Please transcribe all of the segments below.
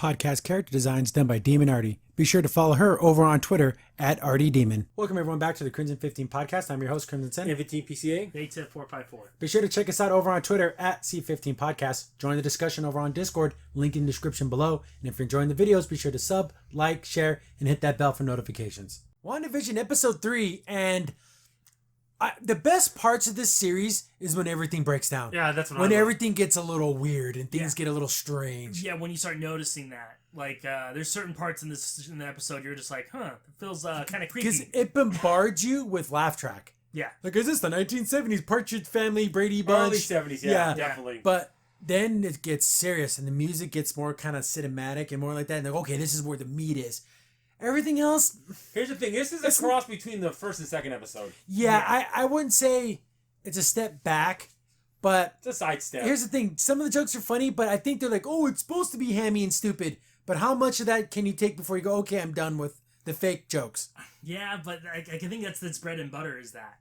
podcast character designs done by Demon Artie. Be sure to follow her over on Twitter at ArtieDemon. Welcome everyone back to the Crimson 15 podcast. I'm your host, Crimson Sen. M15 PCA. A10454. Be sure to check us out over on Twitter at C15 Podcast. Join the discussion over on Discord, link in the description below. And if you're enjoying the videos, be sure to sub, like, share, and hit that bell for notifications. WandaVision episode 3, and the best parts of this series is when everything breaks down. Yeah, that's what when everything gets a little weird and things get a little strange. Yeah, when you start noticing that. Like, there's certain parts in the episode you're just like, huh, it feels kind of creepy. Because it bombards you with laugh track. Yeah. Like, is this the 1970s Partridge Family, Brady Bunch? Early 70s, yeah, definitely. But then it gets serious and the music gets more kind of cinematic and more like that. And like, okay, this is where the meat is. Everything else... Here's the thing. This is a cross between the first and second episode. Yeah. I wouldn't say it's a step back, but... It's a sidestep. Here's the thing. Some of the jokes are funny, but I think they're like, oh, it's supposed to be hammy and stupid. But how much of that can you take before you go, okay, I'm done with the fake jokes? Yeah, but I think that's its bread and butter is that.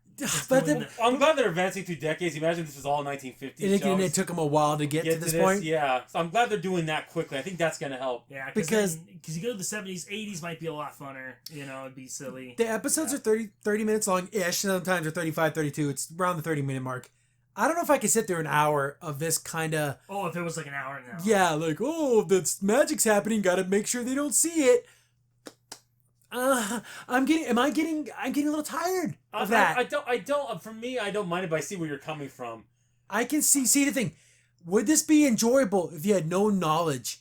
I'm glad they're advancing through decades. Imagine this was all 1950s and it took them a while to get to this point. Yeah, so I'm glad they're doing that quickly. I think that's going to help. Yeah, because you go to the 70s, 80s might be a lot funner. You know, it'd be silly. The episodes are 30 minutes long-ish. Sometimes they're 35, 32. It's around the 30-minute mark. I don't know if I could sit through an hour of this kind of... Oh, if it was like an hour now. Yeah, like, oh, the magic's happening. Got to make sure they don't see it. I'm getting a little tired of that. I don't. For me, I don't mind it, but I see where you're coming from. I can see the thing. Would this be enjoyable if you had no knowledge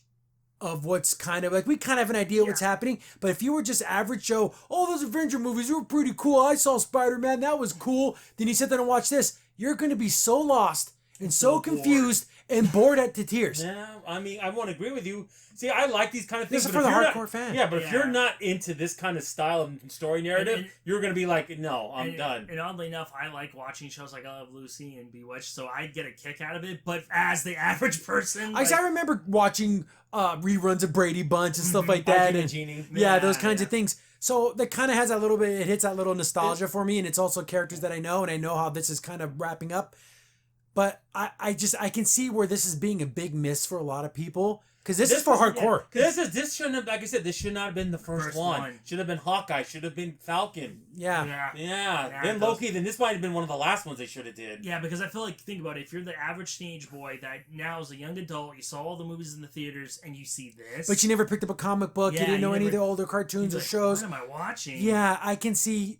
of what's kind of like, we kind of have an idea what's happening, but if you were just average Joe, oh, those Avenger movies were pretty cool. I saw Spider-Man, that was cool. Then you sit there and watch this. You're going to be so lost and so confused and bored at the tears. Yeah, I mean, I won't agree with you. See, I like these kind of things. This is for the hardcore fan. Yeah, but if you're not into this kind of style of story narrative, you're going to be like, no, I'm done. And oddly enough, I like watching shows like I Love Lucy and Bewitched, so I get a kick out of it. But as the average person... I remember watching reruns of Brady Bunch and stuff like that. And Genie. Yeah, those kinds of things. So that kind of has that little bit, it hits that little nostalgia for me, and it's also characters that I know, and I know how this is kind of wrapping up. But I can see where this is being a big miss for a lot of people. Because this is for hardcore. Yeah. This shouldn't have, like I said, this should not have been the first one. Should have been Hawkeye. Should have been Falcon. Yeah. Then Loki. Then this might have been one of the last ones they should have did. Yeah, because I feel like, think about it. If you're the average teenage boy that now is a young adult, you saw all the movies in the theaters, and you see this. But you never picked up a comic book. You didn't know any of the older cartoons or shows. What am I watching? Yeah, I can see...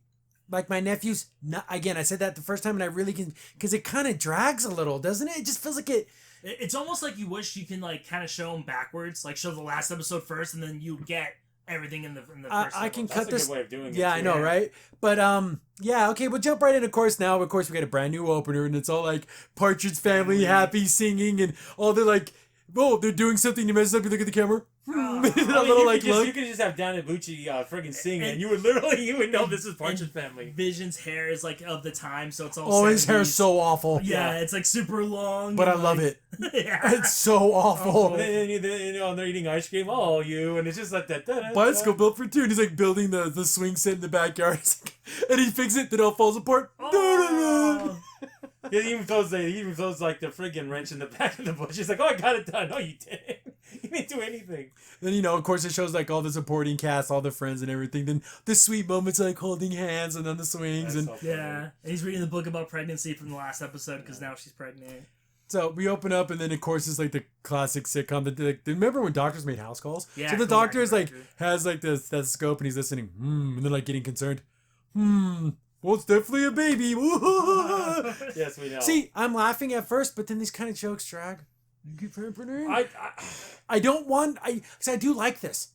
Like my nephews, again, I said that the first time, and I really can, because it kind of drags a little, doesn't it? It just feels like it. It's almost like you wish you can like kind of show them backwards, like show the last episode first, and then you get everything in the first. I can cut this. That's a good way of doing it. Yeah, I know, right? But okay, we'll jump right in. Of course, now we got a brand new opener, and it's all like Partridge Family, happy singing, and all the like. Oh, they're doing something. You mess up. You look at the camera. You could just have Dan Ibucci friggin' sing, and you would know this is Partridge Family. Vision's hair is like of the time, so it's all. Oh, his hair is so awful. Yeah, it's like super long. But I love it. Yeah, it's so awful. And then, they're eating ice cream. Oh, and it's just like that. Bicycle built for two, and he's like building the swing set in the backyard, and he fixes it, then it all falls apart. Oh. He even throws like the friggin' wrench in the back of the bush. He's like, oh, I got it done. No, you didn't. You didn't do anything. Then, of course, it shows like all the supporting cast, all the friends and everything. Then the sweet moments like holding hands and then the swings. And he's reading the book about pregnancy from the last episode because now she's pregnant. So we open up, and then of course it's like the classic sitcom. Remember when doctors made house calls? Yeah. So the doctor is like has like the stethoscope, and he's listening. And then like getting concerned. Well, it's definitely a baby. Yes, we know. See, I'm laughing at first, but then these kind of jokes drag. I don't want... Because I do like this.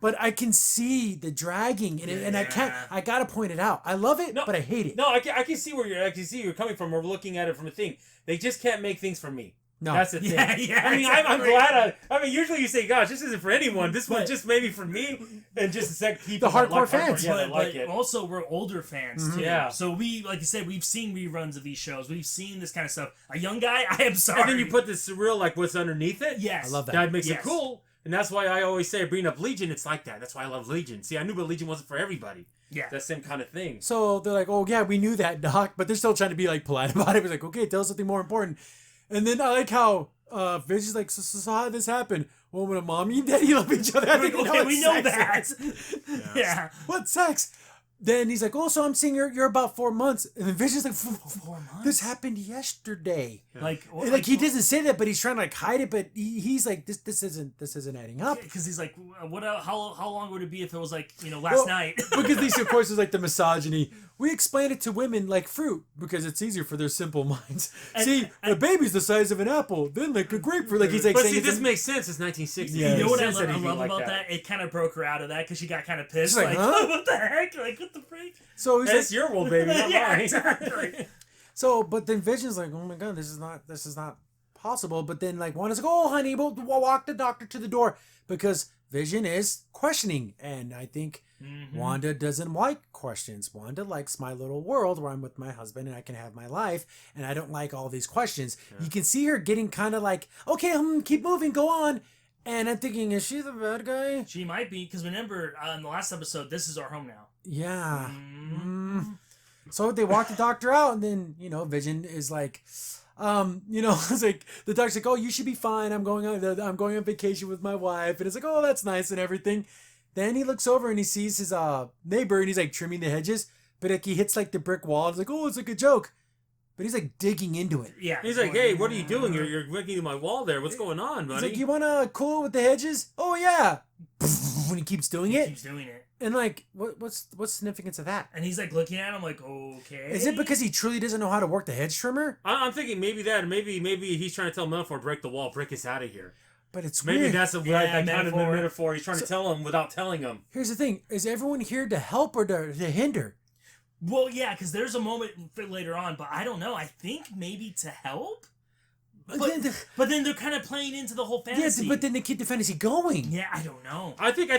But I can see the dragging in it, and I gotta point it out. I love it, but I hate it. No, I can see where you're coming from. We're looking at it from a thing. They just can't make things for me. No. That's the thing. Yeah, I mean, I'm glad. Usually you say, "Gosh, this isn't for anyone." This one just maybe for me, and just keep the hardcore fans. Yeah, they like it. Also, we're older fans too. Yeah. So we, like you said, we've seen reruns of these shows. We've seen this kind of stuff. A young guy, I am sorry. And then you put this surreal, like what's underneath it. Yes, I love that. That makes it cool. And that's why I always say, bring up Legion, it's like that. That's why I love Legion. See, I knew, but Legion wasn't for everybody. Yeah. That same kind of thing. So they're like, oh, yeah, we knew that, Doc. But they're still trying to be, like, polite about it. It was like, okay, tell us something more important. And then I like how Vision's like, so how did this happen? Well, when a mommy and daddy love each other, I think Okay, we know sex that. is. Yeah. What sex? Then he's like, oh, so I'm seeing you're about 4 months. And then Vision's like, 4 months? this happened yesterday. Yeah. Like he doesn't say that, but he's trying to like hide it. But he's like, this isn't adding up. Because he's like, how long would it be if it was like, last night? Because these, of course, is like the misogyny. We explain it to women like fruit because it's easier for their simple minds. See, a baby's the size of an apple, then like a grapefruit. Like he's like, but saying see, this makes sense. It's 1960. Yeah. You know what I Makes sense love, that he'd be like about that? It kind of broke her out of that because she got kind of pissed. She's like, huh? What the heck? Like, what the freak? So he's That's like, your world, baby, not Yeah, mine. exactly. so, but then Vision's like, oh my god, this is not possible. But then like Wanda's like, oh honey, we'll walk the doctor to the door because Vision is questioning, and I think Wanda doesn't like questions. Wanda likes my little world where I'm with my husband and I can have my life, and I don't like all these questions. Yeah. You can see her getting kind of like, okay, keep moving, go on. And I'm thinking, is she the bad guy? She might be, because remember, in the last episode, this is our home now. Yeah. So they walk the doctor out, and then, Vision is like, it's like, the doctor's like, oh, you should be fine. I'm going on vacation with my wife. And it's like, oh, that's nice and everything. Then he looks over and he sees his neighbor, and he's like trimming the hedges, but like he hits like the brick wall. It's like, oh, it's like a joke. But he's like digging into it. Yeah. He's like, hey, what are you doing? You're breaking my wall there. What's going on, buddy? He's like, you want to cool with the hedges? Oh, yeah. When he keeps doing it. Keeps doing it. And like, what's the significance of that? And he's like looking at him like, okay. Is it because he truly doesn't know how to work the hedge trimmer? I'm thinking maybe that. Maybe he's trying to tell Metaphor, break the wall, break us out of here. But it's maybe weird. that's kind of the metaphor. He's trying to tell him without telling him. Here's the thing: is everyone here to help or to hinder? Well, yeah, because there's a moment later on, but I don't know. I think maybe to help. But then they're kind of playing into the whole fantasy. Yeah, but then they keep the fantasy going. Yeah, I don't know. I think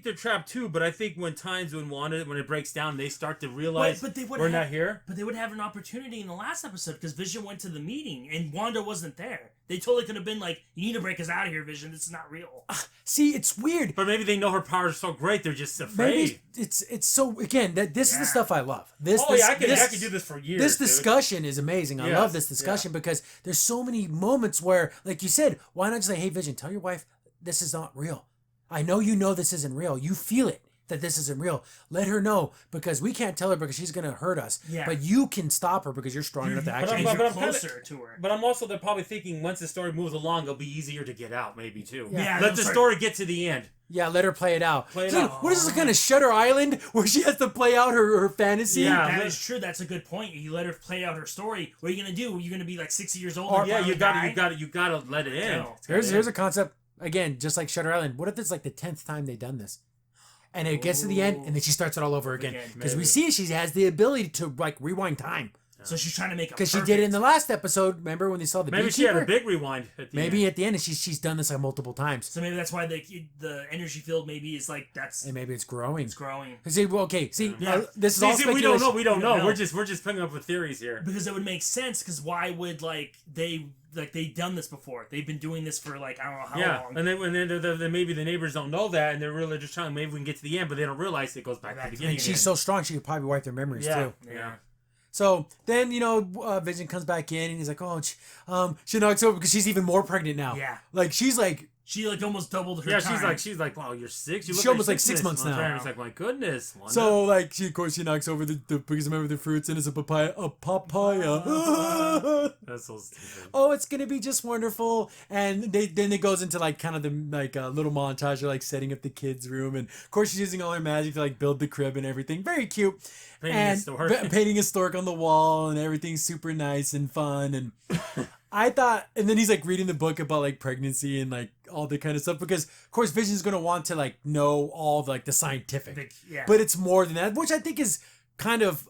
they're trapped too. But I think when it breaks down, they start to realize we're not here. But they would have an opportunity in the last episode because Vision went to the meeting and Wanda wasn't there. They totally could have been like, "You need to break us out of here, Vision. This is not real." See, it's weird. But maybe they know her powers are so great, they're just afraid. Maybe it's so again that this is the stuff I love. I could do this for years. This discussion is amazing. I love this discussion because there's so many moments where, like you said, why not just say, "Hey, Vision, tell your wife this is not real. I know you know this isn't real. You feel it that this isn't real. Let her know because we can't tell her because she's gonna hurt us. Yeah. But you can stop her because you're strong enough to actually." But I'm closer to her. But I'm also they're probably thinking once the story moves along, it'll be easier to get out, maybe too. Yeah. Let the story get to the end. Yeah, let her play it out. Play it out. What is this kind of Shutter Island where she has to play out her fantasy? Yeah, that is true. That's a good point. You let her play out her story. What are you gonna do? You're gonna be like 60 years old. You gotta let it in. Here's a concept again, just like Shutter Island. What if it's like the 10th time they've done this? And it gets to the end, and then she starts it all over again. Because we see she has the ability to like rewind time. So she's trying to make it because she did it in the last episode. Remember when they saw the maybe she had a big rewind. At the end. At the end, and she's done this like multiple times. So maybe that's why the energy field maybe is like that's. And maybe it's growing. It's growing. See, this is all speculation. We don't know. We're just coming up with theories here. Because it would make sense. Because why would they've done this before? They've been doing this for like I don't know how long. And then maybe the neighbors don't know that, and they're really just trying. Maybe we can get to the end, but they don't realize it goes back to the beginning. And she's so strong, she could probably wipe their memories too. Yeah. So then, Vision comes back in and he's like, oh, she knocks over because she's even more pregnant now. Yeah. Like, she's like... She like almost doubled her time. She's like, wow, you're 6? You look she almost like 6 months now. And it's like, my goodness. Wanda. So, like, she knocks over the biggest member of the fruits and it's a papaya. That's so stupid. Oh, it's going to be just wonderful. And then it goes into, like, kind of the, like, little montage of, like, setting up the kids' room. And, of course, she's using all her magic to, like, build the crib and everything. Very cute. Painting a stork on the wall and everything's super nice and fun. And I thought, and then he's like reading the book about like pregnancy and like all the kind of stuff because of course Vision's going to want to like know all like the scientific, but it's more than that, which I think is kind of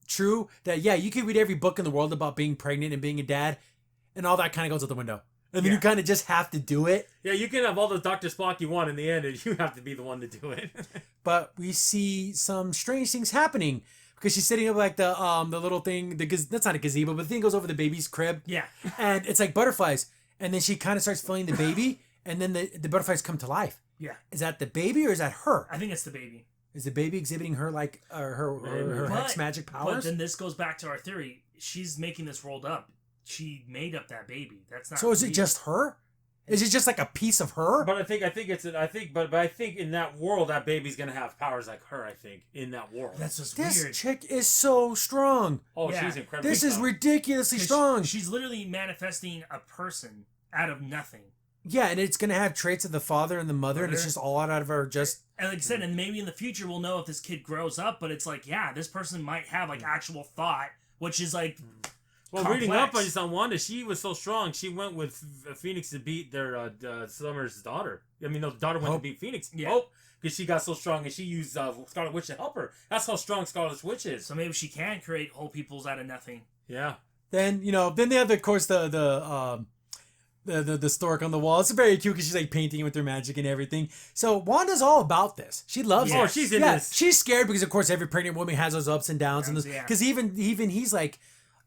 true that, you can read every book in the world about being pregnant and being a dad and all that kind of goes out the window. And then you kind of just have to do it. Yeah, you can have all the Dr. Spock you want in the end, and you have to be the one to do it. But we see some strange things happening because she's setting up like the little thing. That's not a gazebo, but the thing goes over the baby's crib. Yeah, and it's like butterflies, and then she kind of starts filling the baby, and then the butterflies come to life. Yeah, is that the baby or is that her? I think it's the baby. Is the baby exhibiting her like her hex magic powers? But then this goes back to our theory. She's making this rolled up. she made up that baby. That's not. So is it real. just her? Is it just like a piece of her? But I think in that world, that baby's gonna have powers like her. I think in that world. That's just This weird. chick is so strong. Oh, Yeah. she's incredible. This is ridiculously 'Cause strong. She's literally manifesting a person out of nothing. Yeah, and it's gonna have traits of the father and the mother, and it's just all out of her. Just And like I said, and maybe in the future we'll know if this kid grows up. But it's like, yeah, this person might have like actual thought, which is like. Well, complex. reading up on Wanda, she was so strong. She went with Phoenix to beat their Summer's daughter. I mean, the daughter went to beat Phoenix. Yeah. Oh, because she got so strong, and she used Scarlet Witch to help her. That's how strong Scarlet Witch is. So maybe she can create whole peoples out of nothing. Yeah. then then they have of course the stork on the wall. It's very cute because she's like painting with her magic and everything. So Wanda's all about this. She loves Oh, it. she's in this. She's scared because of course every pregnant woman has those ups and downs and those. Yeah. Because even he's like.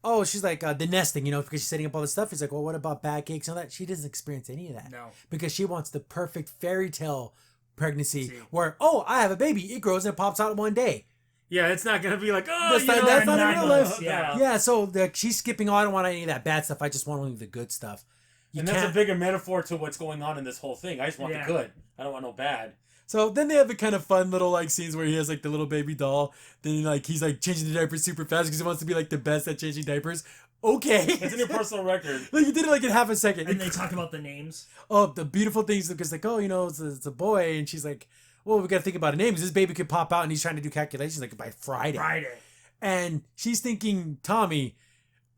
Oh, she's like the nesting, because she's setting up all this stuff. He's like, well, what about backaches and all that? She doesn't experience any of that. No. Because she wants the perfect fairy tale pregnancy See. where, oh, I have a baby. It grows and it pops out in one day. Yeah, it's not gonna be like, oh, That's not in 9 real months, life. yeah. Yeah, so she's skipping, I don't want any of that bad stuff. I just want only the good stuff. And that's a bigger metaphor to what's going on in this whole thing. I just want the good. I don't want no bad. So then they have the kind of fun little like scenes where he has like the little baby doll. Then like he's like changing the diapers super fast because he wants to be like the best at changing diapers. Okay. It's in your personal record. Like you did it like in half a second. And they talk about the names. Oh, the beautiful things because like, oh, it's a boy, and she's like, well, we got to think about a name because this baby could pop out, and he's trying to do calculations like by Friday. And she's thinking Tommy,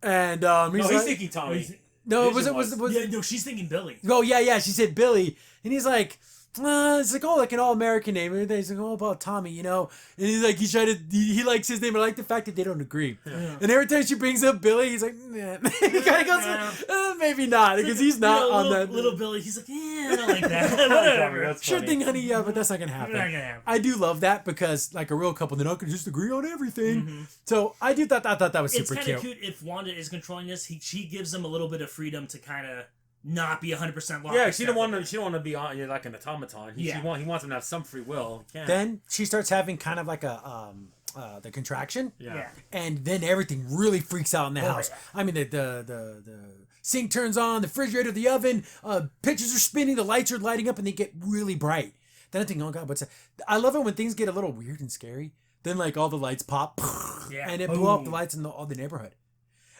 and he's like, thinking Tommy. No, was Yeah, no, she's thinking Billy. Oh yeah, she said Billy, and he's like. It's like, oh, like an all-American name. And he's like, oh, about Tommy, And he's like, he likes his name. I like the fact that they don't agree. Yeah. And every time she brings up Billy, he's like, nah. He kind of goes, maybe not, because he's not on that. Little Billy, he's like, I don't like that. Whatever. Sure thing, honey, yeah, but that's not going to happen. I do love that because, like a real couple, they're not going to just agree on everything. Mm-hmm. So I thought that was super cute. It's kind of cute if Wanda is controlling this. She gives him a little bit of freedom to kind of not be 100% locked. Yeah, she don't want to be on. You're like an automaton. He wants him to have some free will. Then she starts having kind of like a the contraction. Yeah. And then everything really freaks out in the house. Yeah. I mean, the sink turns on, the refrigerator, the oven, pictures are spinning, the lights are lighting up, and they get really bright. Then I think, oh god, what's that? I love it when things get a little weird and scary. Then like all the lights pop, and it blew up the lights in all the neighborhood.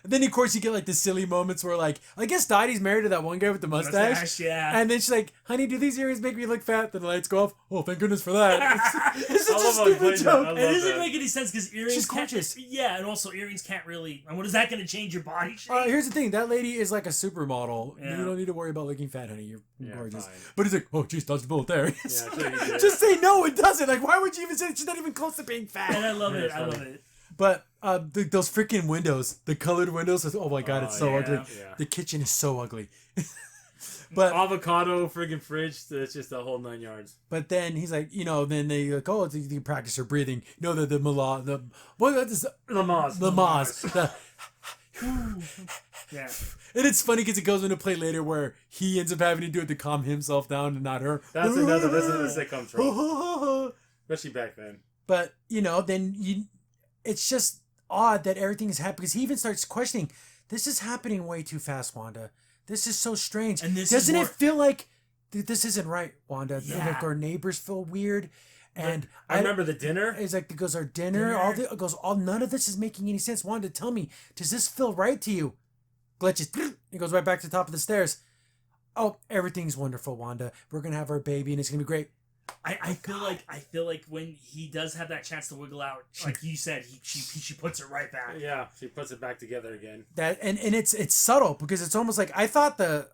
And then, of course, you get, like, the silly moments where, like, I guess Dottie's married to that one guy with the mustache. Yeah. And then she's like, honey, do these earrings make me look fat? Then the lights go off. Oh, thank goodness for that. It's such a stupid joke. It doesn't make any sense because earrings She's gorgeous. Yeah, and also earrings can't really... And what is that going to change your body shape? Here's the thing. That lady is like a supermodel. Yeah. You don't need to worry about looking fat, honey. You're gorgeous. Fine. But he's like, oh, geez, dodged the bullet there. Yeah, sure you did. Just say no, it doesn't. Like, why would you even say it? She's not even close to being fat. And I love it. I love it. But those freaking windows, the colored windows, oh my god, it's so ugly. Yeah. The kitchen is so ugly. But avocado friggin' fridge, it's just a whole 9 yards. But then he's like, then they like, oh, you practice her breathing. The Lamaze. Yeah. And it's funny because it goes into play later where he ends up having to do it to calm himself down and not her. This is a sitcom trope. Especially back then. But, it's just odd that everything is happening because he even starts questioning, this is happening way too fast, Wanda. This is so strange. And doesn't it feel like this isn't right, Wanda? Yeah. Like our neighbors feel weird. And I remember the dinner. It's like, it goes, our dinner. None of this is making any sense. Wanda, tell me, does this feel right to you? Glitches. It goes right back to the top of the stairs. Oh, everything's wonderful, Wanda. We're going to have our baby and it's going to be great. I feel like when he does have that chance to wiggle out, like you said, she puts it right back. Yeah, she puts it back together again. That and it's subtle because it's almost like I thought the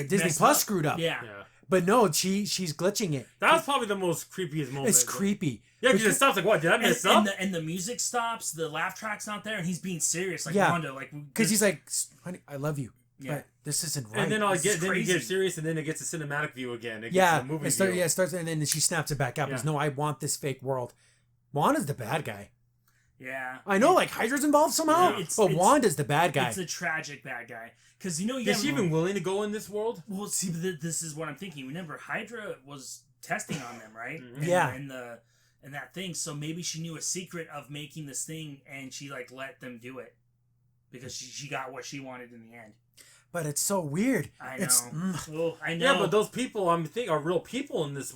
Disney Plus screwed up. Yeah. But no, she's glitching it. That was probably the most creepiest moment. It's creepy. Yeah, because it stops like, what, did I mess up? And the music stops, the laugh track's not there, and he's being serious, like Wanda, like because he's like, honey, I love you. Yeah. But this isn't right. And then he gets serious, and then it gets a cinematic view again. It gets a movie view. It starts, and then she snaps it back up. Yeah. No, I want this fake world. Wanda's the bad guy. Yeah. I know, like Hydra's involved somehow, but Wanda's the bad guy. It's a tragic bad guy. Because is she even willing to go in this world? Well, see, this is what I'm thinking. Remember, Hydra was testing on them, right? Mm-hmm. Yeah. And that thing. So maybe she knew a secret of making this thing, and she like let them do it. because she got what she wanted in the end. But it's so weird. I know. It's, Oh, I know. Yeah, but those people, I'm thinking, are real people in this.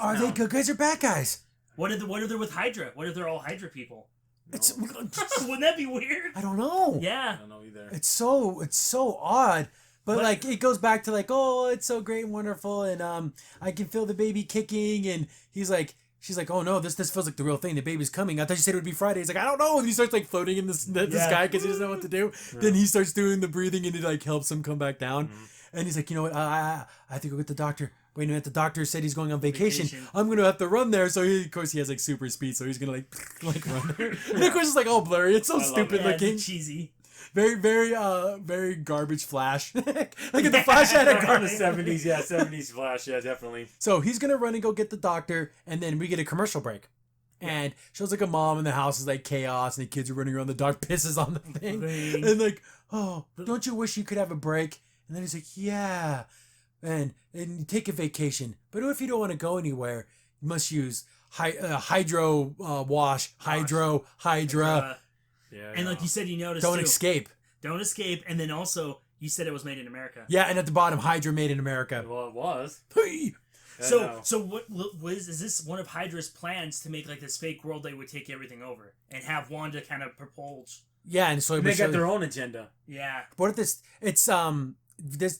Are they good guys or bad guys? What if they're with Hydra? What if they're all Hydra people? No. It's Wouldn't that be weird? I don't know. Yeah. I don't know either. It's so odd. But like it goes back to like, oh, it's so great and wonderful, and I can feel the baby kicking, and she's like, oh no, this feels like the real thing. The baby's coming. I thought you said it would be Friday. He's like, I don't know. And he starts like floating in the sky because he doesn't know what to do. Yeah. Then he starts doing the breathing, and it like helps him come back down. Mm-hmm. And he's like, you know what? I have to go get the doctor. Wait a minute, the doctor said he's going on vacation. I'm gonna have to run there. So of course he has like super speed, so he's gonna like run there. And of course it's like all blurry. It's so stupid looking, cheesy. Very, very garbage Flash. Like if the Flash had a garbage. The 70s, yeah, 70s Flash, yeah, definitely. So he's gonna run and go get the doctor, and then we get a commercial break. And shows like a mom in the house is like chaos, and the kids are running around. The dog pisses on the thing, and like, oh, don't you wish you could have a break? And then he's like, yeah, and you take a vacation, but what if you don't want to go anywhere? You must use hydro wash, Hydra. Yeah, and like you said, you noticed Don't escape, and then also you said it was made in America. Yeah, and at the bottom, Hydra made in America. Well, it was. So what is this one of Hydra's plans to make like this fake world they would take everything over and have Wanda kind of propulse? Yeah, and so they got their own agenda. Yeah. What if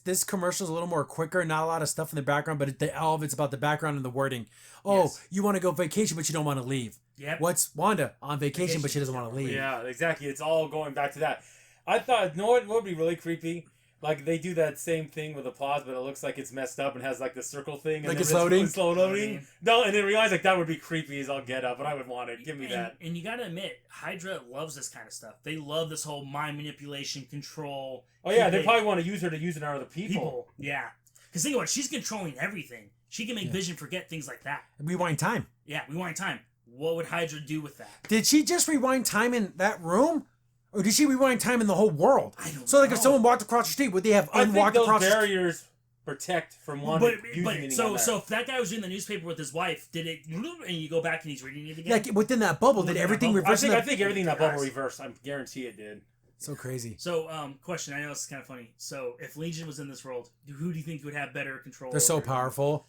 this commercial is a little more quicker, not a lot of stuff in the background, but all of it's about the background and the wording. Oh, yes. You want to go vacation, but you don't want to leave. Yep. What's Wanda on vacation, but she doesn't want to leave? Yeah, exactly. It's all going back to that. I thought, you know what would be really creepy? Like, they do that same thing with applause, but it looks like it's messed up and has, like, the circle thing. Like it's loading? Slow loading. No, and then realize, like, that would be creepy as all get up, but I would want it. Give me that. And you gotta admit, Hydra loves this kind of stuff. They love this whole mind manipulation, control. Oh, yeah, they probably want to use her to use it on other people. Yeah. Because think about it, she's controlling everything. She can make Vision forget things like that. Rewind time. Yeah, rewind time. What would Hydra do with that? Did she just rewind time in that room? Or did she rewind time in the whole world? I don't know. So, like, if someone walked across the street, would they have unwalked across the street? Barriers protect from Wanda using anything so, on that. So if that guy was reading the newspaper with his wife, did it... And you go back and he's reading it again? Like, within that bubble, did everything reverse? I think everything in that bubble reversed. I guarantee it did. So crazy. So, question. I know this is kind of funny. So, if Legion was in this world, who do you think would have better control? They're so powerful.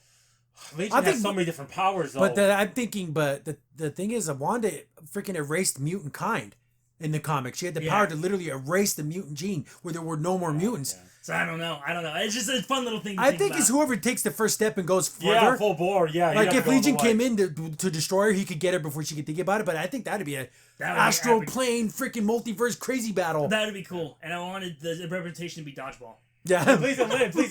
Legion has so many different powers, though. But I'm thinking, the thing is, Wanda freaking erased mutant kind in the comics. She had the power to literally erase the mutant gene where there were no more mutants. Yeah. So I don't know. It's just a fun little thing to think about. It's whoever takes the first step and goes further. Yeah, full bore. Yeah. Like if Legion came in to destroy her, he could get her before she could think about it. But I think that'd be astral plane freaking multiverse crazy battle. That'd be cool. And I wanted the representation to be dodgeball. Yeah, please,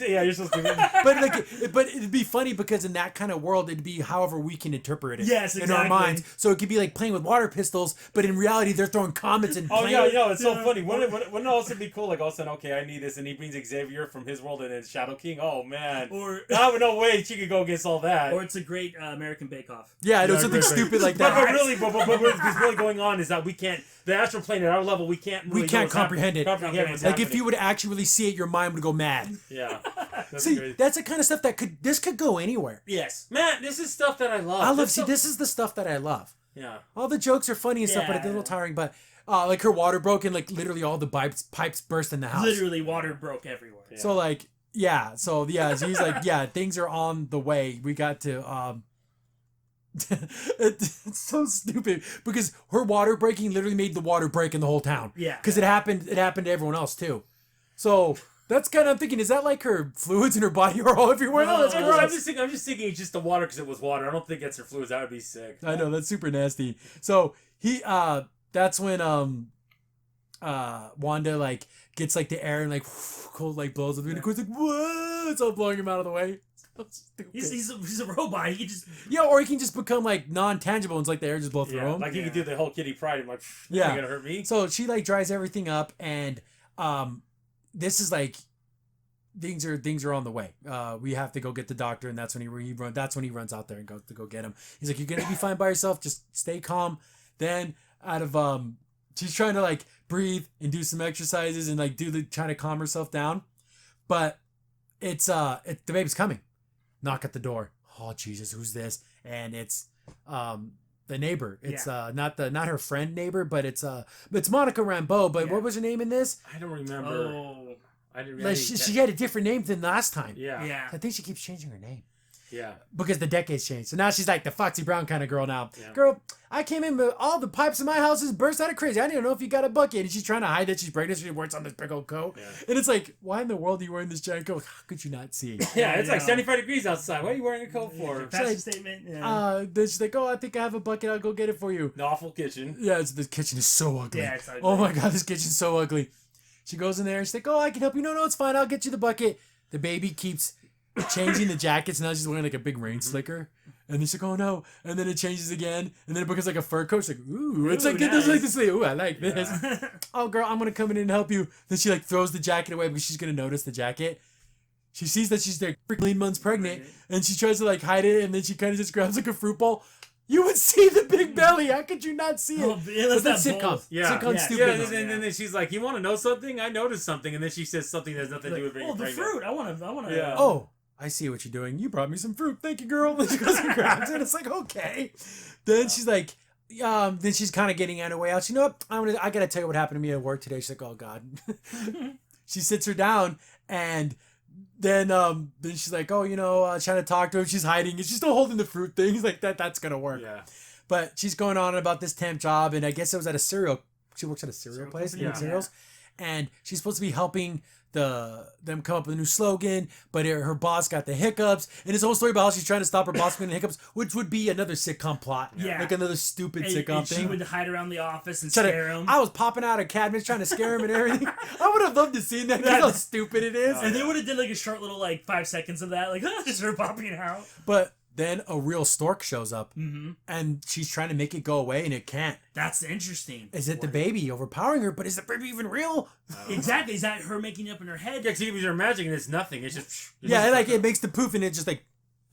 yeah, you're supposed to. but it'd be funny because in that kind of world, it'd be however we can interpret it. Yes, exactly. In our minds, so it could be like playing with water pistols, but in reality, they're throwing comets and. Oh yeah, it's so funny. Wouldn't it also be cool? Like all of a sudden, okay, I need this, and he brings Xavier from his world and then Shadow King. Oh man, or no way she could go against all that. Or it's a great American Bake Off. Yeah, I know something stupid like that. But what's really going on is that we can't. The astral plane at our level, we can't comprehend it. Like if you would actually really see it, your mind would go mad. Yeah. See, that's the kind of stuff that could go anywhere. Yes. Man, this is stuff that I love. This is the stuff that I love. Yeah. All the jokes are funny and stuff, but it's a little tiring. But like her water broke and like literally all the pipes burst in the house. Literally water broke everywhere. Yeah. So like, so he's like, things are on the way. We got to it's so stupid because her water breaking literally made the water break in the whole town. Yeah. Because it happened to everyone else too. So that's kind of, I'm thinking, is that like her fluids in her body are all everywhere? No, that's gross. I'm just thinking it's just the water because it was water. I don't think it's her fluids. That would be sick. I know, that's super nasty. So that's when Wanda like gets like the air and like cold like blows up and of course like whoa, it's all blowing him out of the way. He's a robot. He can just or he can just become like non-tangible and it's like the air just blow through him. Like he could do the whole Kitty Pryde and like you're gonna hurt me. So she like dries everything up and this is like things are on the way. We have to go get the doctor and that's when he runs out there and goes to go get him. He's like, you're gonna be fine by yourself. Just stay calm. Then out of she's trying to like breathe and do some exercises and like trying to calm herself down, but it's the baby's coming. Knock at the door. Oh Jesus, who's this? And it's the neighbor. It's not her friend neighbor, but it's Monica Rambeau. But what was her name in this? I don't remember. Oh. I didn't Like, really she had a different name than last time. Yeah. I think she keeps changing her name. Yeah. Because the decades changed. So now she's like the Foxy Brown kind of girl now. Yeah. Girl, I came in, but all the pipes in my house is burst out of crazy. I didn't know if you got a bucket. And she's trying to hide that she's pregnant. So she wears on this big old coat. Yeah. And it's like, why in the world are you wearing this giant coat? How could you not see? Yeah, it's like 75 degrees outside. What are you wearing a coat for? Fashion statement. Yeah. Then she's like, oh, I think I have a bucket. I'll go get it for you. The awful kitchen. Yeah, the kitchen is so ugly. Yeah, it's ugly. Oh my God, this kitchen's so ugly. She goes in there and she's like, oh, I can help you. No, it's fine. I'll get you the bucket. The baby keeps changing the jackets. Now she's wearing like a big rain slicker. And then she's like, oh no. And then it changes again. And then it becomes like a fur coat. She's like, ooh. It's like, nice. It's like this. Ooh, I like this. Oh, girl, I'm going to come in and help you. Then she like throws the jacket away because she's going to notice the jacket. She sees that she's like 13 months pregnant. And she tries to like hide it. And then she kind of just grabs like a fruit bowl. You would see the big belly. How could you not see it? Oh, but that's sitcom. Yeah. Sitcom Yeah. stupid. Yeah, and then she's like, you want to know something? I noticed something. And then she says something that has nothing to do with being the pregnant. fruit. I want to. Yeah. Oh, I see what you're doing. You brought me some fruit. Thank you, girl. And she goes and grabs it. It's like, okay. Then she's like, then she's kind of getting on her way out. You know what? I gotta tell you what happened to me at work today. She's like, oh God. She sits her down and then she's like, oh, trying to talk to him. She's hiding. She's still holding the fruit thing. He's like, that's gonna work. Yeah. But she's going on about this temp job, and I guess it was at a cereal. She works at a cereal place, company? making cereals, and she's supposed to be helping them come up with a new slogan. But her boss got the hiccups, and this whole story about how she's trying to stop her boss from getting the hiccups, which would be another sitcom plot, like another stupid sitcom and thing. She would hide around the office and scare him. I was popping out of cabinets trying to scare him and everything. I would have loved to see that. That's how stupid it is. And they would have did like a short little 5 seconds of that, like just her popping out. But then a real stork shows up, and she's trying to make it go away, and it can't. That's interesting. Is it the baby overpowering her? But is the baby even real? Exactly. Is that her making it up in her head? Yeah, because even her magic and it's nothing. It's just... it makes the poof, and it just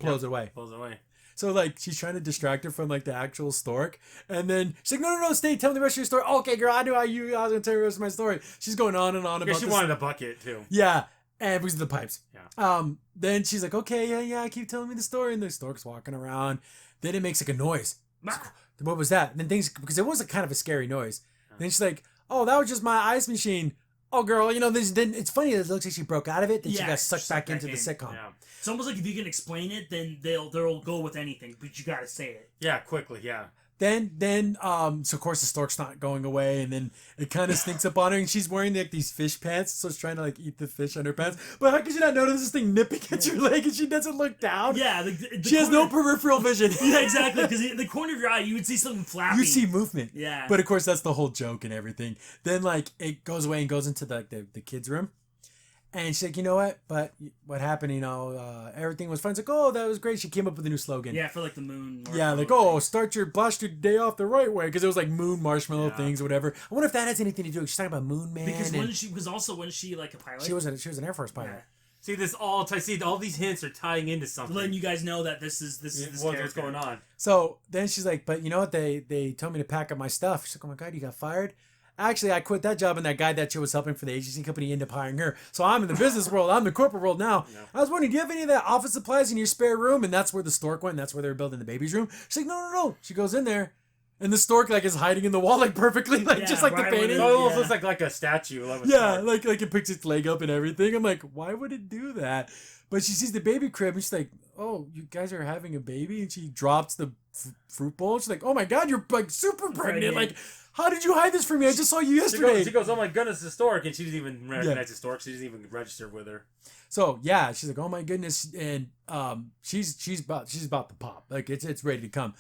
blows it away. Blows away. So she's trying to distract her from the actual stork, and then she's like, no, stay, tell me the rest of your story. Okay, girl, I knew I was gonna tell you the rest of my story. She's going on and on about she wanted a bucket too. Yeah. And because of the pipes. Yeah. Then she's like, okay, yeah, keep telling me the story. And the stork's walking around. Then it makes a noise. What was that? And then because it was kind of a scary noise. Then she's like, oh, that was just my ice machine. Oh, girl, then it's funny that it looks like she broke out of it. Then she got sucked back into the sitcom. Yeah. It's almost like if you can explain it, then they'll go with anything, but you gotta say it. Yeah, quickly, yeah. Then, so of course the stork's not going away, and then it kind of sneaks up on her, and she's wearing these fish pants, so it's trying to eat the fish on her pants. But how could you not notice this thing nipping at your leg, and she doesn't look down? Yeah, she has no peripheral vision. Yeah, exactly. Because the corner of your eye, you would see something flapping. You see movement. Yeah. But of course that's the whole joke and everything. Then it goes away and goes into the kids' room. And she's like, you know what? But what happened? Everything was fine. It's like, oh, that was great. She came up with a new slogan. Yeah, for the moon. Yeah, blast your day off the right way, because it was moon marshmallow things, or whatever. I wonder if that has anything to do. She's talking about Moon Man. Because when she a pilot? She was an Air Force pilot. Yeah. See, all these hints are tying into something. Letting you guys know that this is what's going on. So then she's like, but you know what? They told me to pack up my stuff. She's like, oh my God, you got fired? Actually, I quit that job, and that guy that she was helping for the agency company ended up hiring her. So I'm in the business world. I'm in the corporate world now. Yeah. I was wondering, do you have any of that office supplies in your spare room? And that's where the stork went. And that's where they were building the baby's room. She's like, no. She goes in there, and the stork is hiding in the wall perfectly, just like right the painting. It almost looks like a statue. Yeah, like it picks its leg up and everything. I'm like, why would it do that? But she sees the baby crib, and she's like, oh, you guys are having a baby? And she drops the fruit bowl. She's like, oh my God, you're super pregnant. How did you hide this from me? I just saw you yesterday. She goes, oh my goodness, the stork. And she doesn't even recognize the stork. She doesn't even register with her. So, yeah, she's like, oh my goodness. And she's about to pop. It's ready to come.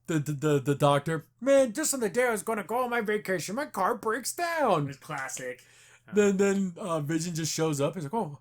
Yeah. The doctor, man, just on the day I was going to go on my vacation, my car breaks down. It's classic. Then Vision just shows up. He's like, oh,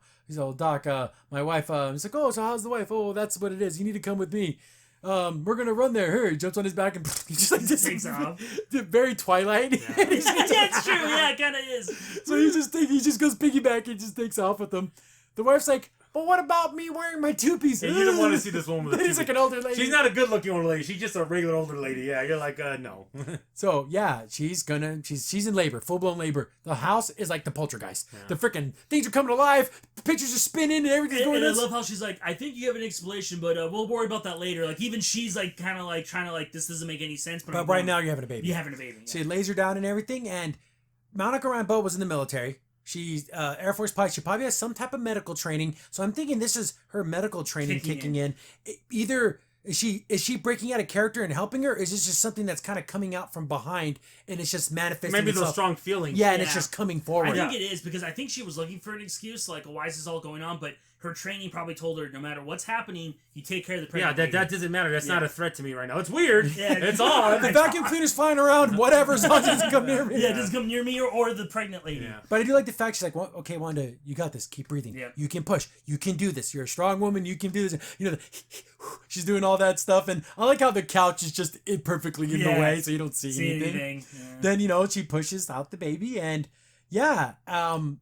Doc, my wife, he's like, oh, so how's the wife? Oh, that's what it is. You need to come with me. We're gonna run there. Here, he jumps on his back and he just takes off. Very Twilight. Yeah, it's true. Yeah, it kind of is. So he just goes piggyback and just takes off with them. The wife's like, but what about me wearing my two-piece? And you don't want to see this woman with a He's like an older lady. She's not a good-looking old lady. She's just a regular older lady. Yeah, you're like, no. So yeah, she's in labor, full-blown labor. The house is like the poltergeist. Yeah. The freaking things are coming alive. The pictures are spinning and everything's going. And I love how she's like, I think you have an explanation, but we'll worry about that later. Like even she's like kind of like trying to like this doesn't make any sense. But right now you're having a baby. You're having a baby. Yeah. So he lays her down and everything. And Monica Rambeau was in the military. She's Air Force pilot. She probably has some type of medical training. So I'm thinking this is her medical training kicking in. Either is she breaking out a character and helping her, or is this just something that's kind of coming out from behind and it's just manifesting Maybe itself? those strong feelings. Yeah, and it's just coming forward. I think it is because I think she was looking for an excuse, like, why is this all going on? But her training probably told her, no matter what's happening, you take care of the pregnant baby. That doesn't matter. That's not a threat to me right now. It's weird. Yeah. It's odd. The vacuum cleaner's flying around, whatever, as long as it doesn't come near me. Yeah, it doesn't come near me or the pregnant lady. Yeah. But I do like the fact she's like, well, okay, Wanda, you got this. Keep breathing. Yep. You can push. You can do this. You're a strong woman. You can do this. You know, she's doing all that stuff. And I like how the couch is just perfectly in the way so you don't see anything. Yeah. Then, she pushes out the baby and yeah,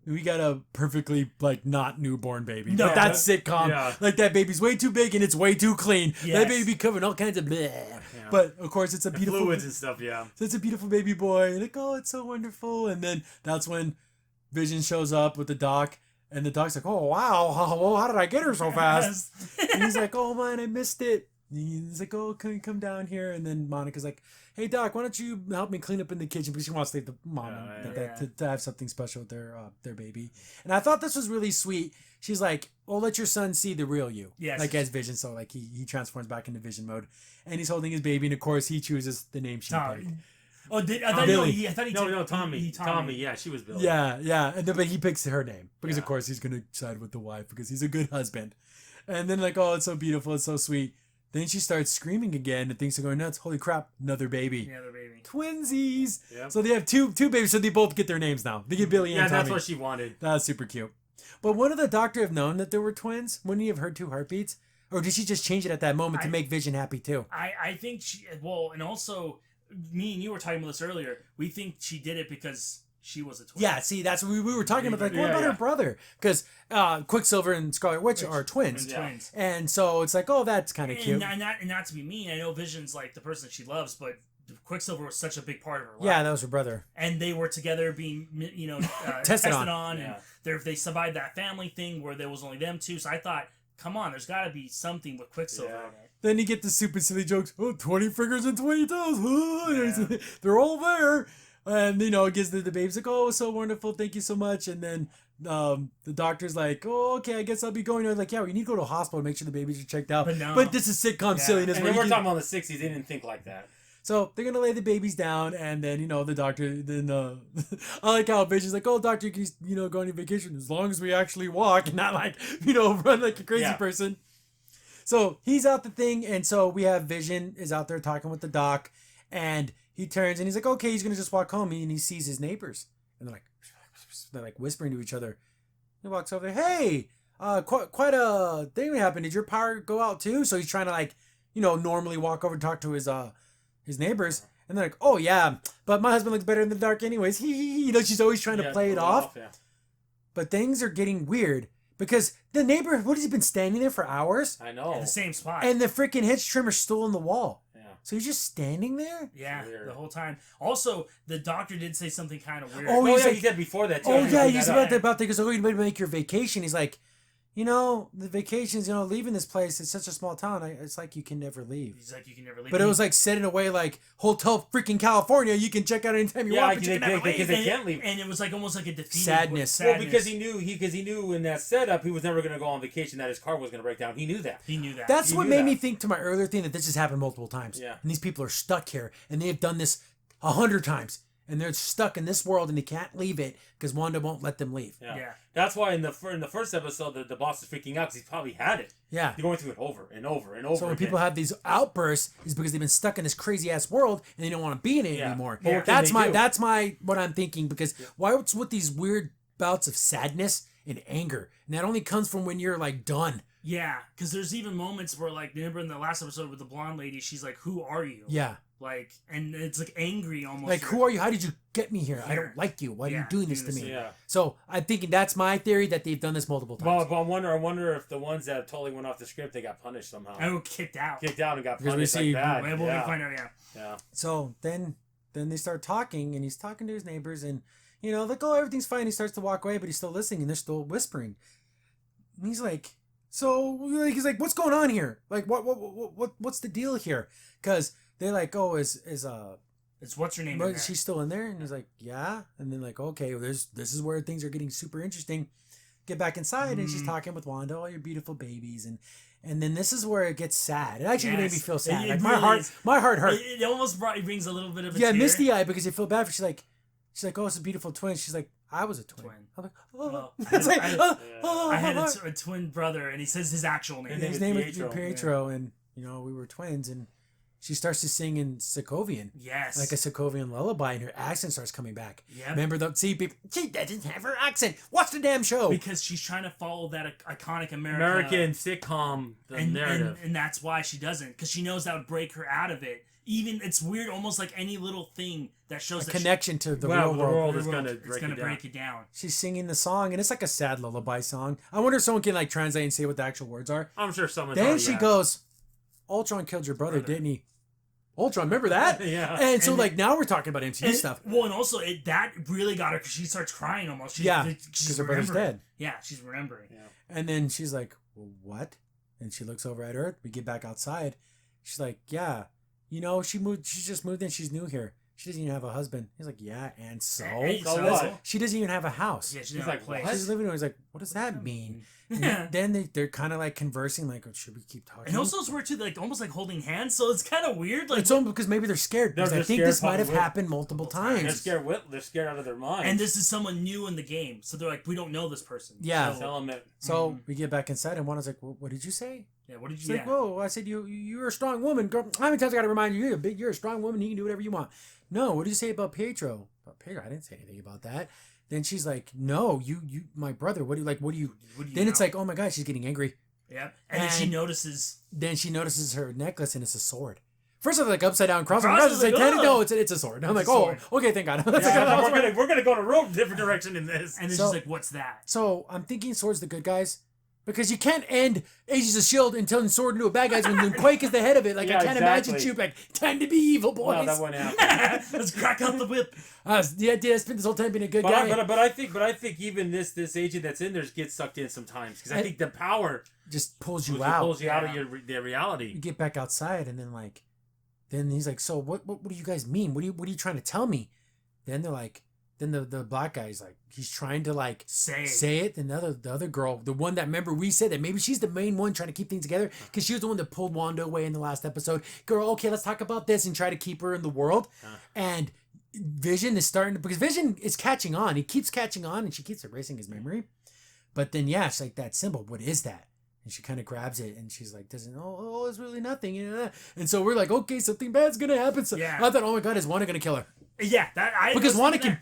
we got a perfectly like not newborn baby. No, but that's sitcom. Yeah. Like that baby's way too big and it's way too clean. Yes. That baby covered all kinds of bleh. Yeah. But of course it's a beautiful fluids and stuff. Yeah. So it's a beautiful baby boy. And like, oh, it's so wonderful. And then that's when Vision shows up with the doc. And the doc's like, oh, wow. Well, how did I get her so fast? And he's like, oh, man, I missed it. He's like, oh, can you come down here? And then Monica's like, hey, Doc, why don't you help me clean up in the kitchen? Because she wants to leave the mom to have something special with their baby. And I thought this was really sweet. She's like, well, let your son see the real you. Yes. Like as Vision. So like he transforms back into Vision mode. And he's holding his baby. And of course, he chooses the name she picked. Oh, I thought Billy. I thought he No, took Tommy. Tommy. Yeah, she was Billy. Yeah. And then, but he picks her name. Because, Yeah. of course, he's going to side with the wife. Because he's a good husband. And then like, oh, it's so beautiful. It's so sweet. Then she starts screaming again. And things are going nuts. Holy crap. Another baby. Yeah, the baby. Twinsies. Yep. So they have two babies. So they both get their names now. They get Billy and Tommy. Yeah, that's what she wanted. That's super cute. But wouldn't the doctor have known that there were twins? Wouldn't he have heard two heartbeats? Or did she just change it at that moment to make Vision happy too? I think she, well, and also, me and you were talking about this earlier. We think she did it because she was a twin. Yeah, see, that's what we were talking about. Like, what about her brother? Because Quicksilver and Scarlet Witch are twins. Twins. And so it's like, oh, that's kind of cute. And not to be mean, I know Vision's like the person she loves, but Quicksilver was such a big part of her life. Yeah, that was her brother. And they were together being, tested on. Yeah. And they survived that family thing where there was only them two. So I thought, come on, there's got to be something with Quicksilver in it. Then you get the super silly jokes. Oh, 20 fingers and 20 toes. They're all there. And, it gives the baby's like, oh, so wonderful. Thank you so much. And then the doctor's like, oh, okay, I guess I'll be going. I was like, yeah, we need to go to a hospital to make sure the babies are checked out. But this is sitcom silliness. And we're talking about the 60s. They didn't think like that. So they're gonna lay the babies down, and then the doctor. Then I like how Vision's like, "Oh, doctor, you can go on your vacation as long as we actually walk, and not like run like a crazy person." So he's out the thing, and so we have Vision is out there talking with the doc, and he turns and he's like, "Okay, he's gonna just walk home," and he sees his neighbors, and they're like whispering to each other. He walks over there, "Hey, quite a thing happened. Did your power go out too?" So he's trying to normally walk over and talk to his neighbors, and they're like, "Oh yeah, but my husband looks better in the dark anyways." She's always trying to play it off. Yeah. But things are getting weird because the neighbor, what has he been standing there for hours? I know. In the same spot. And the freaking hedge trimmer's still in the wall. Yeah. So he's just standing there? Yeah, Weird. the whole time. Also, the doctor did say something kind of weird. Oh, He did before that too. Oh yeah, he's about that because you better make your vacation. He's like, the vacations, leaving this place, it's such a small town. It's like you can never leave. He's like, you can never leave. But it was like set in a way like Hotel freaking California. You can check out anytime you want, but you can never leave. Because they can't leave. And it was like almost like a defeated Sadness. Well, because he knew in that setup he was never going to go on vacation, that his car was going to break down. He knew that. He knew that. That's He what knew made that. me think to my earlier thing that this has happened multiple times. Yeah. And these people are stuck here, and they have done this 100 times. And they're stuck in this world, and they can't leave it because Wanda won't let them leave. Yeah. That's why in the first episode, the boss is freaking out because he's probably had it. Yeah. They're going through it over and over and over. So when again. people have these outbursts, is because they've been stuck in this crazy ass world and they don't want to be in it anymore. But what can they do? That's what I'm thinking, because what's with these weird bouts of sadness and anger? And that only comes from when you're like done. Yeah, because there's even moments where, like, remember in the last episode with the blonde lady, she's like, "Who are you?" Yeah. Like, and it's like angry almost. Like, who are you? How did you get me here? I don't like you. Why are you doing this to me? Yeah. So I'm thinking that's my theory that they've done this multiple times. Well, but I wonder if the ones that totally went off the script, they got punished somehow. Oh, kicked out. Kicked out and got Because we punished see- like that. We'll find out, Yeah. So then they start talking, and he's talking to his neighbors, and like, oh, everything's fine. He starts to walk away, but he's still listening, and they're still whispering. And he's like, he's like, what's going on here? Like, what's the deal here? Because they're like, oh, is It's what's her name? In there? she's still in there? And he's like, yeah. And then like, okay, well, this is where things are getting super interesting. Get back inside, and she's talking with Wanda, all your beautiful babies, and then this is where it gets sad. It actually made me feel sad. Like, really my heart hurt. It almost brings a little bit of a Yeah, tear. misty eye, because you feel bad for. She's like, oh, it's a beautiful twin. She's like, I was a twin. I'm like, oh. Well, It's like, I had my a twin brother, and he says his actual name. And his name is Pietro, and we were twins, and she starts to sing in Sokovian. Yes. Like a Sokovian lullaby, and her accent starts coming back. Yeah. Remember, people, she doesn't have her accent. Watch the damn show. Because she's trying to follow that iconic American sitcom narrative. And that's why she doesn't. Because she knows that would break her out of it. Even, it's weird, almost like any little thing that shows a connection to the real real world. is going to break it down. She's singing the song, and it's like a sad lullaby song. I wonder if someone can like translate and say what the actual words are. I'm sure someone. Then she goes, Ultron killed your brother, didn't he? Ultron, remember that? Yeah. And so, like, now we're talking about MCU stuff. Well, and also, that really got her because she starts crying almost. Because her brother's dead. Yeah, she's remembering. Yeah. And then she's like, well, what? And she looks over at Earth. We get back outside. She's like, yeah. She moved. She just moved in. She's new here. She doesn't even have a husband. He's like, yeah, and so? She doesn't even have a house. Yeah, she's like, what? She's living there. He's like, what does that mean? And then they're kind of like conversing, like, oh, should we keep talking? And also, it's weird too, like almost like holding hands. So it's kind of weird. Like, it's almost because maybe they're scared. Because I think this might have happened multiple times. They're scared out of their mind. And this is someone new in the game, so they're like, we don't know this person. Yeah. So we get back inside, and Wanda's like, what did you say? Yeah, what did you say? Like, whoa, I said you're a strong woman, girl. How many times I gotta remind you, you're a strong woman, you can do whatever you want. No, what did you say about Pietro? About Pietro? I didn't say anything about that. Then she's like, no, you my brother, what do you then it's like, oh my god, she's getting angry. Yeah. And then she notices her necklace, and it's a sword. First of all, like upside down cross. It's like, no, it's a sword. And I'm like, oh, okay, thank God. We're gonna go in a real different direction in this. And then she's like, what's that? So I'm thinking Sword's the good guys. Because you can't end Agents of S.H.I.E.L.D. and turn Sword into a bad guys when Quake is the head of it. Like, I can't imagine you like, time to be evil, boys. No, that wouldn't happen. Let's crack out the whip. I spent this whole time being a good guy. But I think even this agent that's in there gets sucked in sometimes. Because I think the power just pulls you out. Pulls you out of your reality. You get back outside, and then he's like, so what do you guys mean? What are you trying to tell me? Then they're like, then the black guy's like, he's trying to like say it. And the other girl, the one that, remember we said that maybe she's the main one trying to keep things together because she was the one that pulled Wanda away in the last episode. Girl, okay, let's talk about this and try to keep her in the world. And Vision is because Vision is catching on. He keeps catching on, and she keeps erasing his memory. But then, yeah, it's like, that symbol, what is that? And she kind of grabs it, and she's like, it's really nothing. And so we're like, okay, something bad's going to happen. So I thought, oh my God, is Wanda going to kill her? Yeah. Because Wanda can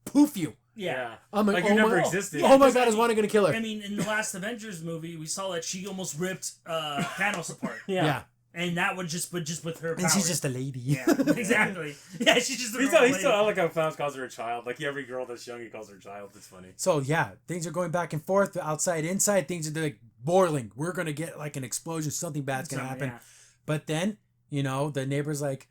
poof you. Yeah. I'm like, you never existed. Oh my God, is Wanda going to kill her? I mean, in the last Avengers movie, we saw that she almost ripped Thanos apart. Yeah. And that would just with her powers. And she's just a lady. Yeah, exactly. Yeah, she's just a lady. I like how Thanos calls her a child. Like every girl that's young, he calls her a child. It's funny. So yeah, things are going back and forth, outside, inside. Things are like boiling. We're going to get like an explosion. Something bad's going to happen. Yeah. But then, the neighbor's like,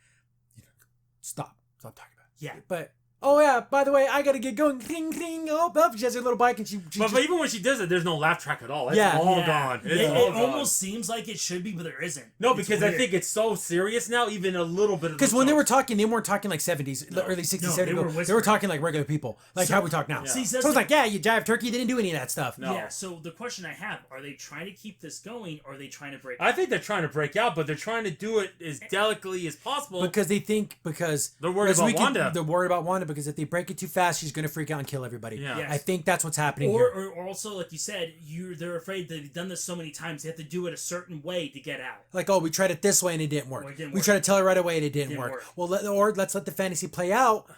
stop talking about it. Yeah. But, oh yeah, by the way, I gotta get going. Cling, cling. Oh, she has her little bike, and she but even when she does it, there's no laugh track at all. It's all gone. It almost seems like it should be, but there isn't. No, because I think it's so serious now, even a little bit of because when they were talking, they weren't talking like 70s, early 60s, 70s. They were talking like regular people, like how we talk now. Yeah. See, so it's like, yeah, you jive turkey, they didn't do any of that stuff. No. Yeah, so the question I have, are they trying to keep this going, or are they trying to break out? I think they're trying to break out, but they're trying to do it as delicately as possible. Because they think, they're worried about Wanda. They're worried about Wanda, because if they break it too fast, she's going to freak out and kill everybody. Yeah. Yes. I think that's what's happening here. Or also, like you said, they're afraid that they've done this so many times, they have to do it a certain way to get out. Like, oh, we tried it this way and it didn't work. We tried to tell her right away and it didn't work. Well, let's let the fantasy play out.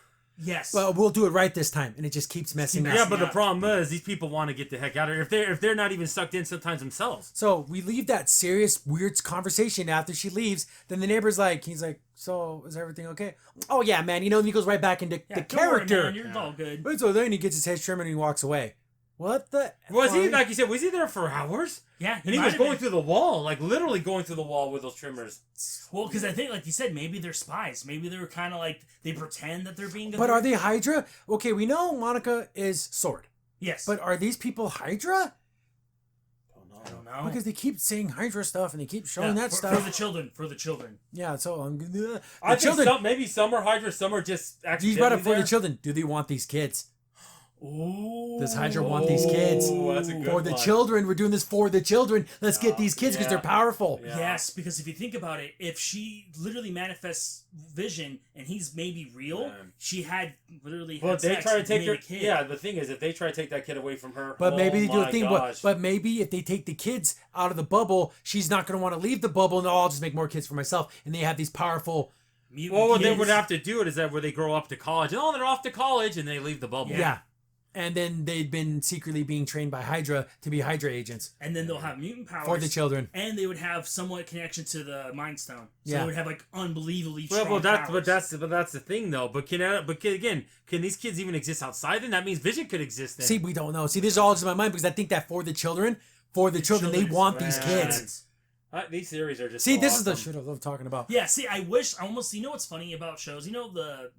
Yes. but we'll do it right this time, and it just keeps messing up. Yeah, but the problem is these people want to get the heck out of here. If they're not even sucked in sometimes themselves. So we leave that serious, weird conversation after she leaves. Then the neighbor's like, he's like, so is everything okay? Oh yeah, man. And he goes right back into the character. Worry, man. You're all good. But so then he gets his head trimmed and he walks away. What the? Was he, like you said, was he there for hours? Yeah, and he was going through the wall, like literally going through the wall with those trimmers. Well, because I think, like you said, maybe they're spies. Maybe they're kind of like, they pretend that they're being. But are they Hydra? Okay, we know Monica is Sword. Yes. But are these people Hydra? I don't know. Because they keep saying Hydra stuff and they keep showing that stuff. For the children. Yeah, so I think maybe some are Hydra, some are just actually. He's brought up for the children. Do they want these kids? Ooh. Does Hydra want these kids? That's a good for the children. We're doing this for the children. Let's get these kids because they're powerful. Yeah. Yes, because if you think about it, if she literally manifests Vision and he's maybe real, she had literally. Well, they try to take her. Kid. Yeah, the thing is, if they try to take that kid away from her, but maybe they do a thing. But maybe if they take the kids out of the bubble, she's not going to want to leave the bubble. And I'll just make more kids for myself. And they have these powerful. Well, what they would have to do it is that where they grow up to college. And they're off to college and they leave the bubble. Yeah. And then they'd been secretly being trained by Hydra to be Hydra agents. And then they'll have mutant powers. For the children. And they would have somewhat connection to the Mind Stone. So they would have like unbelievably strong powers. But that's the thing though. But can these kids even exist outside then? That means Vision could exist then. See, we don't know. See, this is all just in my mind because I think that for the children, they want these kids. These series are just this is the shit I love talking about. Yeah, see, I wish almost, you know what's funny about shows? You know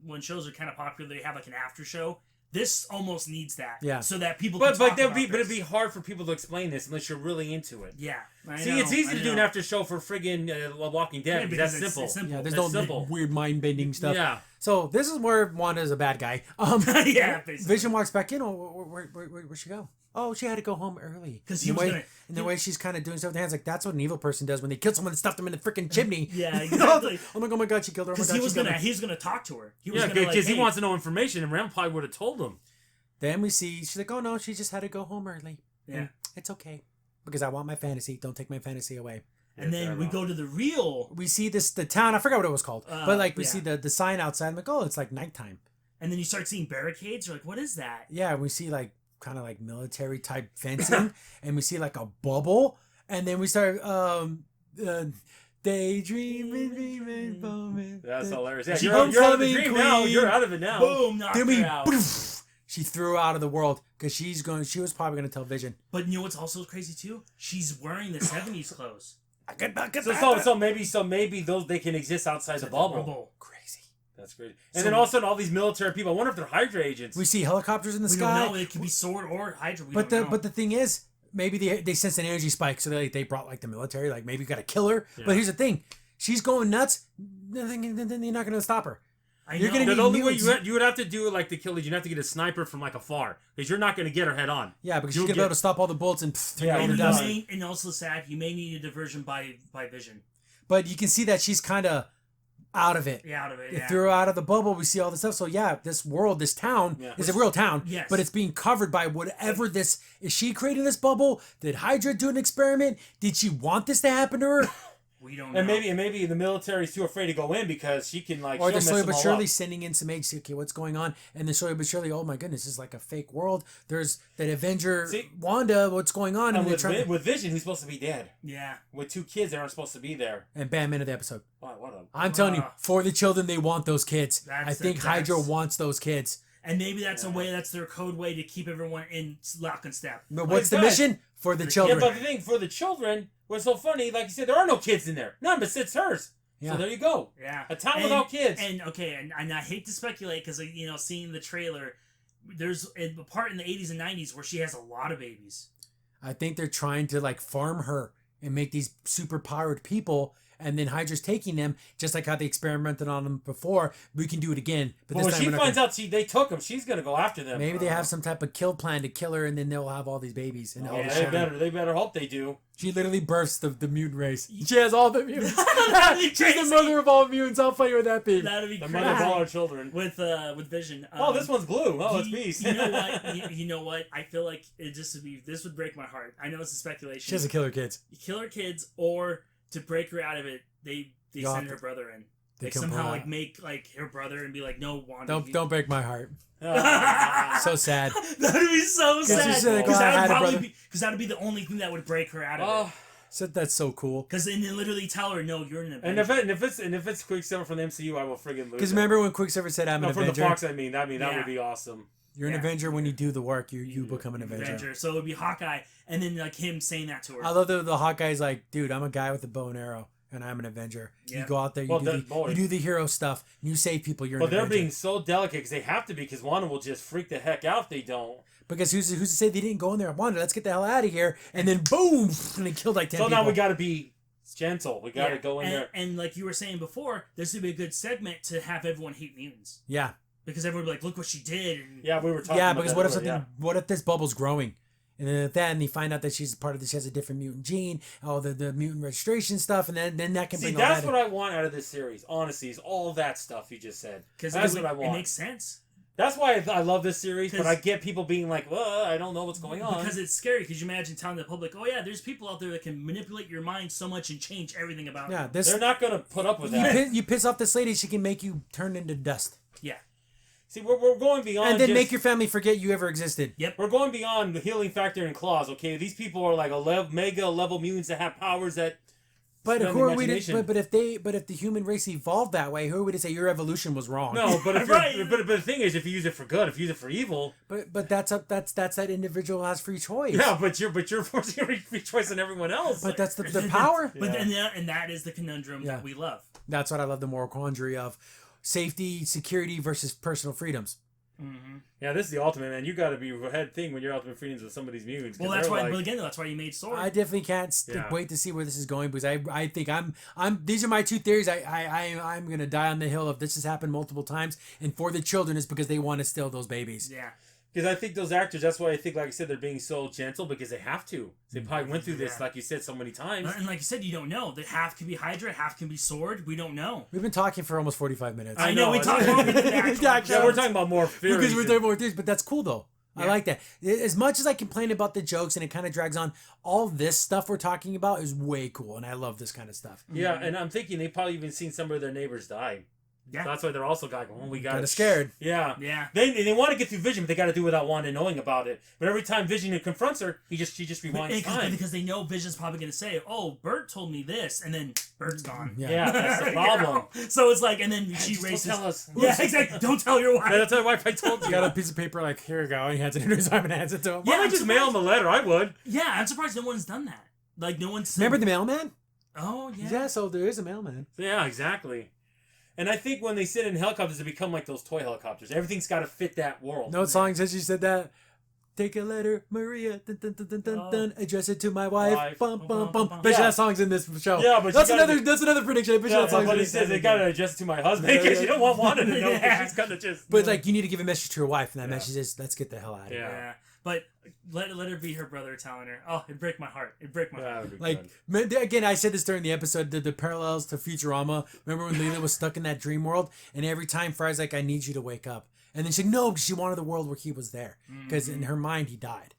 when shows are kind of popular, they have like an after show. This almost needs that, so that people. But it'd be hard for people to explain this unless you're really into it. Yeah, it's easy to do an after show for friggin' Walking Dead because that's simple. It's simple. Yeah, there's no weird mind bending stuff. Yeah. So this is where Wanda is a bad guy. Yeah, basically. Vision walks back in. Where'd she go? Oh, she had to go home early. Because the way she's kind of doing stuff with the hands, like that's what an evil person does when they kill someone and stuff them in the freaking chimney. Yeah, exactly. Oh my god, she killed her. Because he was gonna talk to her. Because he wants to know information, and Ram probably would have told him. Then we see she's like, oh no, she just had to go home early. Yeah, and it's okay because I want my fantasy. Don't take my fantasy away. And then we go to the real. We see the town. I forgot what it was called, but like we see the sign outside. I'm like, oh, it's like nighttime. And then you start seeing barricades. You're like, what is that? Yeah, we see like kind of like military type fencing, and we see like a bubble, and then we start daydreaming, booming. That's hilarious. Yeah, you're out of the dream now. You're out of it now. Boom, knocked her out. She threw her out of the world because she was probably going to tell Vision. But you know what's also crazy too? She's wearing the 70s clothes. So maybe those they can exist outside the bubble. Crazy. That's crazy. And then all of a sudden, all these military people. I wonder if they're Hydra agents. We see helicopters in the sky. We don't know. It could be Sword or Hydra. But the thing is, maybe they sense an energy spike, so they brought like the military. Like maybe you got to kill her. Yeah. But here's the thing: she's going nuts. Then you're not going to stop her. You're gonna the only way you would have to do it like the killers. You'd have to get a sniper from like afar because you're not going to get her head on. Yeah, because she's going to be able to stop all the bullets and turn her into dust. And also sad, you may need a diversion by Vision. But you can see that she's kind of out of it. Yeah, out of it. It threw her out of the bubble. We see all this stuff. So yeah, this world, this town is a real town. Yes. But it's being covered by whatever this is. She creating this bubble? Did Hydra do an experiment? Did she want this to happen to her? We don't know. And maybe the military's too afraid to go in because she can like. Or they're slowly but surely sending in some agents. Okay, what's going on? And then slowly but surely, oh my goodness, this is like a fake world. There's that Avenger Wanda. What's going on? And with Vision, who's supposed to be dead. Yeah. With two kids that aren't supposed to be there. And bam, end of the episode. Wow, I'm telling you, for the children, they want those kids. I think Hydra wants those kids. And maybe that's that's their code way to keep everyone in lock and step. But what's the mission? For the children. Yeah, but the thing for the children was so funny. Like you said, there are no kids in there. None, but it's hers. Yeah. So there you go. Yeah. A town without kids. And I hate to speculate because seeing the trailer, there's a part in the 80s and 90s where she has a lot of babies. I think they're trying to like farm her and make these super powered people. And then Hydra's taking them, just like how they experimented on them before. We can do it again. But when she finds out they took them, she's going to go after them. Maybe they have some type of kill plan to kill her, and then they'll have all these babies. And they better hope they do. She literally births the mutant race. She has all the mutants. She's the mother of all mutants. How funny would that be? That'd be the mother of all our children. With Vision. This one's blue. Oh, it's Beast. You know what? You know what? I feel like this would break my heart. I know it's a speculation. She has to kill her kids. Kill her kids, or to break her out of it, they send her brother in. Like somehow like make like her brother and be like, no, Wanda. Don't break my heart. So sad. That would be so sad. Because that would be the only thing that would break her out of it. So that's so cool. Because then they literally tell her, no, you're an Avenger. And if it's Quicksilver from the MCU, I will friggin' lose. Because remember when Quicksilver said, "I'm an Avenger." No, from the Fox, I mean that would be awesome. You're an Avenger when you do the work. You become an Avenger. So it would be Hawkeye, and then like him saying that to her. I love the Hawkeye's like, dude, I'm a guy with a bow and arrow, and I'm an Avenger. Yeah. You go out there, you do the hero stuff, and you save people. You're an Avenger. But they're being so delicate because they have to be, because Wanda will just freak the heck out if they don't. Because who's to say they didn't go in there? Wanda, let's get the hell out of here, and then boom, and they killed like 10 people. So now we got to be gentle. We got to go in there. And like you were saying before, this would be a good segment to have everyone hate mutants. Yeah. Because everyone would be like, look what she did. And yeah, we were talking. Yeah, because what if this bubble's growing, and then at that, and they find out that she's part of this, she has a different mutant gene, the mutant registration stuff, and then that can bring. See, that's what I want out of this series. Honestly, is all that stuff you just said. Because that's what I want. It makes sense. That's why I love this series, but I get people being like, well, I don't know what's going on. Because it's scary, because you imagine telling the public, oh yeah, there's people out there that can manipulate your mind so much and change everything about you. They're not going to put up with that. You piss off this lady, she can make you turn into dust. Yeah. See, we're going beyond. And then make your family forget you ever existed. Yep. We're going beyond the healing factor and claws, okay? These people are like mega level mutants that have powers that... But who are we to, but if the human race evolved that way, who are we to say your evolution was wrong? No, but if but the thing is, if you use it for good, if you use it for evil, but that's that individual has free choice. Yeah, but you're forcing free choice on everyone else. But that's the power. But and that is the conundrum that we love. That's what I love, the moral quandary of safety, security versus personal freedoms. Mm-hmm. Yeah, this is the ultimate, man. You got to be head thing when you're ultimate freedoms with some of these mutants. Well, that's why. But again, that's why you made Sword. I definitely can't wait to see where this is going, because I think I'm. These are my two theories. I'm gonna die on the hill of this has happened multiple times, and for the children is because they want to steal those babies. Yeah. Because I think those actors, that's why I think, like I said, they're being so gentle, because they have to. They probably went through this, like you said, so many times. And like you said, you don't know. That half can be Hydra, half can be Sword. We don't know. We've been talking for almost 45 minutes. I know. We talked about yeah, we're talking about more theories. Because we're talking more theories, but that's cool, though. Yeah. I like that. As much as I complain about the jokes and it kind of drags on, all this stuff we're talking about is way cool, and I love this kind of stuff. Yeah, and I'm thinking they've probably even seen some of their neighbors die. Yeah. So that's why they're also going, we got kind of scared. Yeah. Yeah. They want to get through Vision, but they got to do it without Wanda knowing about it. But every time Vision confronts her, she just rewinds time. Because they know Vision's probably going to say, "Oh, Bert told me this," and then Bert's gone. Yeah, that's the problem. So it's like, and then she races. Don't tell us. Yeah, exactly. Don't tell your wife. Don't tell your wife. I told you. He got a piece of paper like, here you go. And he hands it into his arm and hands it to him. Why don't I just mail him a letter? I would. Yeah, I'm surprised no one's done that. Like no one's. Remember the mailman? Oh yeah. Yeah, so there is a mailman. Yeah, exactly. And I think when they sit in helicopters, they become like those toy helicopters. Everything's got to fit that world. No song says she said that. Take a letter, Maria. Dun, dun, dun, dun, dun, dun, address it to my wife. Bum, bum, bum. Bet that song's in this show. Yeah, but that's another prediction. I bet that song's but he says they got to address it to my husband because you don't want Wanda to know. She's gonna just. But like, you need to give a message to your wife, and that message is, "Let's get the hell out of here." Yeah. But let her be her brother telling her. Oh, it'd break my heart. It'd break my heart. Like, again, I said this during the episode, the parallels to Futurama. Remember when Leela was stuck in that dream world? And every time Fry's like, I need you to wake up. And then she said, no, because she wanted the world where he was there. Because in her mind, he died.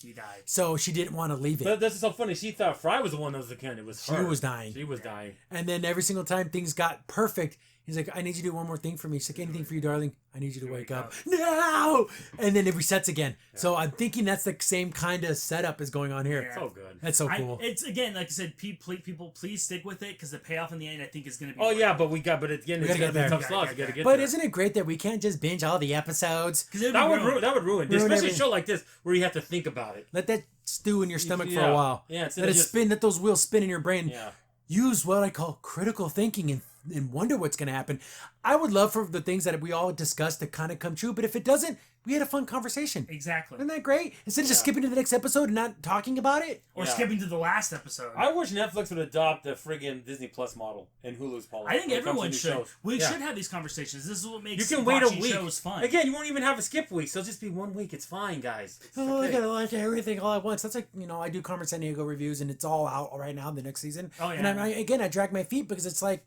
So she didn't want to leave it. But that's so funny. She thought Fry was the one that was the kid. It was her. She was dying. She was dying. And then every single time things got perfect, he's like, I need you to do one more thing for me. She's like, anything for you, darling. I need you to wake up. No! And then it resets again. Yeah. So I'm thinking that's the same kind of setup is going on here. Yeah. So good. That's so cool. It's, again, like I said, people please stick with it, because the payoff in the end, I think, is going to be... Oh, yeah, but at the end, it's going to be a tough slog. You got to get there. But isn't it great that we can't just binge all the episodes? That would ruin. Especially a show like this, where you have to think about it. Let that stew in your stomach for a while. Yeah, let those wheels spin in your brain. Yeah. Use what I call critical thinking and wonder what's going to happen. I would love for the things that we all discussed to kind of come true, but if it doesn't, we had a fun conversation. Exactly. Isn't that great? Instead of just skipping to the next episode and not talking about it? Or skipping to the last episode. I wish Netflix would adopt the friggin' Disney Plus model and Hulu's policy. I think everyone should. We should have these conversations. This is what makes you can wait a week. Shows fun. Again, you won't even have a skip week, so it'll just be 1 week. It's fine, guys. I gotta watch everything all at once. That's like, I do Carmen Sandiego reviews, and it's all out right now, the next season. Oh, yeah. And I drag my feet because it's like,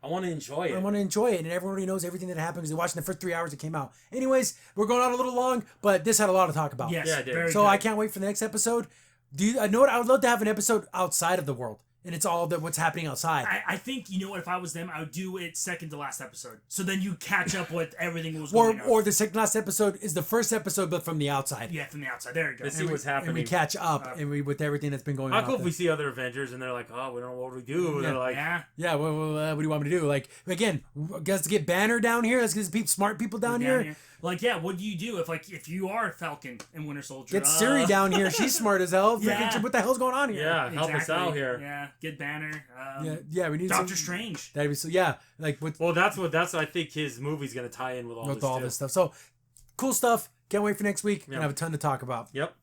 I want to enjoy it. I want to enjoy it, and everybody knows everything that happened because they're watching the first 3 hours it came out. Anyways, we're going on a little long, but this had a lot to talk about. Yes, yeah, it did. So I can't wait for the next episode. I know what? I would love to have an episode outside of the world. and it's all what's happening outside. I think, you know what, if I was them, I would do it second to last episode. So then you catch up with everything was going on. Or the second last episode is the first episode, but from the outside. Yeah, from the outside. There you go. Let's see what's happening. And we catch up with everything that's been going on. How cool if we see other Avengers and they're like, oh, we don't know what we do. Yeah. They're like, yeah. What do you want me to do? Like, again, let's get Banner down here. Let's get smart people down here. Like, yeah, what do you do if you are Falcon and Winter Soldier? Get Siri down here. She's smart as hell. Yeah. What the hell's going on here? Yeah, help us out here. Yeah, get Banner. Yeah, we need Doctor Strange. That'd be so. Yeah, like with. Well, that's what I think his movie's gonna tie in with all this stuff. So cool stuff. Can't wait for next week. We're gonna have a ton to talk about. Yep.